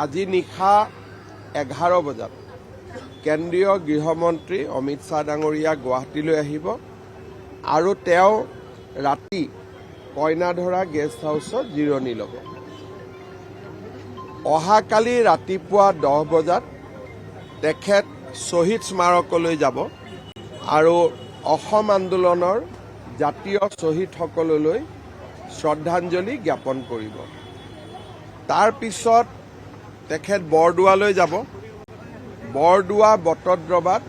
আজি নিশা 11 বজাত কেন্দ্ৰীয় গৃহমন্ত্ৰী অমিত শ্বাহ ডাঙৰীয়া গুৱাহাটীলৈ আহিব আৰু তেওঁ ৰাতি কইনাধৰা গেষ্ট হাউচত জিৰণি ল'ব। অহাকালি ৰাতিপুৱা 10 বজাত তেখেত শ্বহীদ স্মাৰকলৈ যাব আৰু অসম আন্দোলনৰ জাতীয় শ্বহীদসকললৈ শ্ৰদ্ধাঞ্জলি জ্ঞাপন কৰিব। তাৰ পিছত তেখেত বৰদোৱালৈ যাব। বৰদোৱা বটদ্ৰৱাত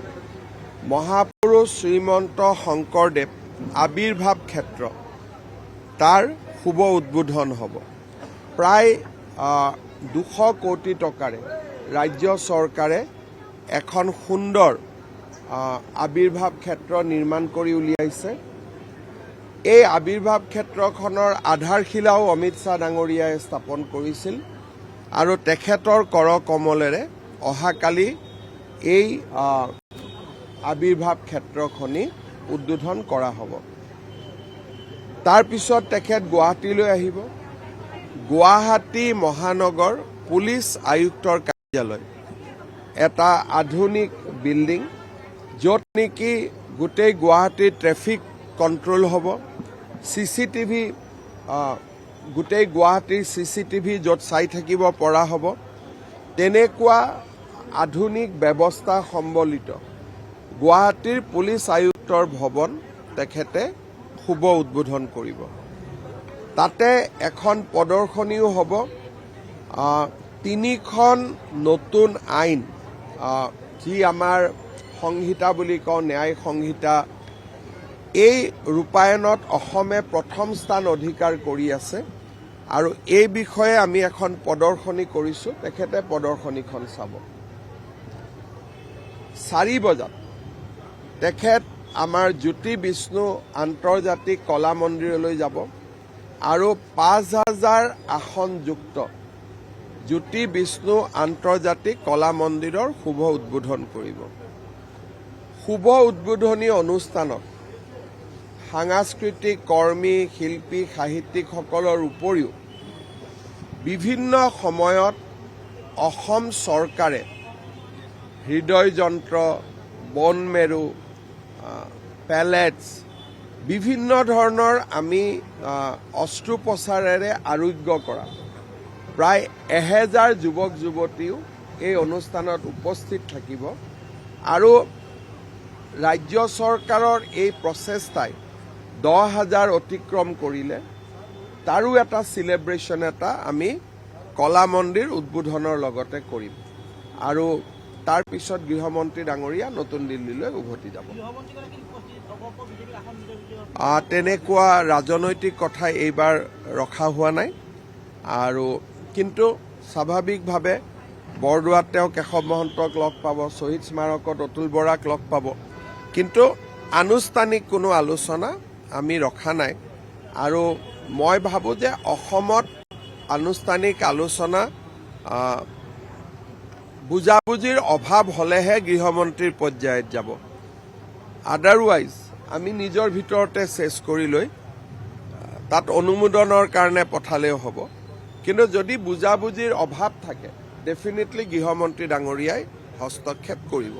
মহাপুৰুষ শ্ৰীমন্ত শংকৰদেৱ আবিৰ্ভাৱ ক্ষেত্ৰ তাৰ শুভ উদ্বোধন হ'ব। প্ৰায় 200 কোটি টকাৰে ৰাজ্য চৰকাৰে এখন সুন্দৰ আবিৰ্ভাৱ ক্ষেত্ৰ নিৰ্মাণ কৰি উলিয়াইছে। এই আবিৰ্ভাৱ ক্ষেত্ৰখনৰ আধাৰশিলাও অমিত শ্বাহ ডাঙৰীয়াই স্থাপন কৰিছিল আৰু তেখেতৰ কৰ কমলেৰে অহাকালি এই আবিৰ্ভাৱ ক্ষেত্ৰখনি উদ্বোধন কৰা হ'ব। তাৰ পিছত তেখেত গুৱাহাটীলৈ আহিব। গুৱাহাটী মহানগৰ পুলিচ আয়ুক্তৰ কাৰ্যালয় এটা আধুনিক বিল্ডিং, য'ত নেকি গোটেই গুৱাহাটীৰ ট্ৰেফিক কণ্ট্ৰল হ'ব। CCTV গোটেই গুৱাহাটীৰ CCTV য'ত চাই থাকিব পৰা হ'ব, তেনেকুৱা আধুনিক ব্যৱস্থা সম্বলিত গুৱাহাটীৰ পুলিচ আয়ুক্তৰ ভৱন তেখেতে শুভ উদ্বোধন কৰিব। তাতে এখন প্ৰদৰ্শনীও হ'ব। 3খন নতুন আইন, যি আমাৰ সংহিতা বুলি কওঁ, ন্যায় সংহিতা, এই ৰূপায়ণত অসমে প্ৰথম স্থান অধিকাৰ কৰি আছে আৰু এই বিষয়ে আমি এখন প্ৰদৰ্শনী কৰিছোঁ। তেখেতে প্ৰদৰ্শনীখন চাব। 4 বজাত তেখেত আমাৰ জ্যোতি বিষ্ণু আন্তৰ্জাতিক কলা মন্দিৰলৈ যাব আৰু 5000 আসনযুক্ত জ্যোতি বিষ্ণু আন্তৰ্জাতিক কলা মন্দিৰৰ শুভ উদ্বোধন কৰিব। শুভ উদ্বোধনী অনুষ্ঠানত সাংস্কৃতিক কৰ্মী, শিল্পী, সাহিত্যিকসকলৰ উপৰিও বিভিন্ন সময়ত অসম চৰকাৰে হৃদয়যন্ত্ৰ, বন মেৰু, পেলেটছ, বিভিন্ন ধৰণৰ আমি অস্ত্ৰোপচাৰেৰে আৰোগ্য কৰা প্ৰায় 1000 যুৱক যুৱতীও এই অনুষ্ঠানত উপস্থিত থাকিব আৰু ৰাজ্য চৰকাৰৰ এই প্ৰচেষ্টাই 10,000 অতিক্ৰম কৰিলে তাৰো এটা চেলিব্ৰেশ্যন এটা আমি কলা মন্দিৰ উদ্বোধনৰ লগতে কৰিম আৰু তাৰ পিছত গৃহমন্ত্ৰী ডাঙৰীয়া নতুন দিল্লীলৈ উভতি যাব। তেনেকুৱা ৰাজনৈতিক কথা এইবাৰ ৰখা হোৱা নাই আৰু কিন্তু স্বাভাৱিকভাৱে বৰদোৱাত তেওঁ কেশৱ মহন্তক লগ পাব, শ্বহীদ স্মাৰকত অতুল বৰাক লগ পাব, কিন্তু আনুষ্ঠানিক কোনো আলোচনা আমি ৰখা নাই আৰু মই ভাবোঁ যে অসমত আনুষ্ঠানিক আলোচনা বুজাবুজিৰ অভাৱ হ'লেহে গৃহমন্ত্ৰীৰ পৰ্যায়ত যাব। আদাৰৱাইজ আমি নিজৰ ভিতৰতে চেছ কৰি লৈ তাত অনুমোদনৰ কাৰণে পঠালেও হ'ব, কিন্তু যদি বুজাবুজিৰ অভাৱ থাকে ডেফিনেটলি গৃহমন্ত্ৰী ডাঙৰীয়াই হস্তক্ষেপ কৰিব।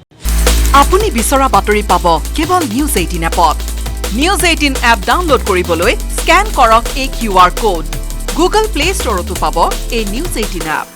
আপুনি বিচৰা বাতৰি পাব কেৱল নিউজ 18 এপত। নিউজ 18 এপ ডাউনলোড কৰিবলৈ স্কেন কৰক এই QR কোড। গুগল প্লে ষ্টৰতো পাব এই নিউজ 18 এপ।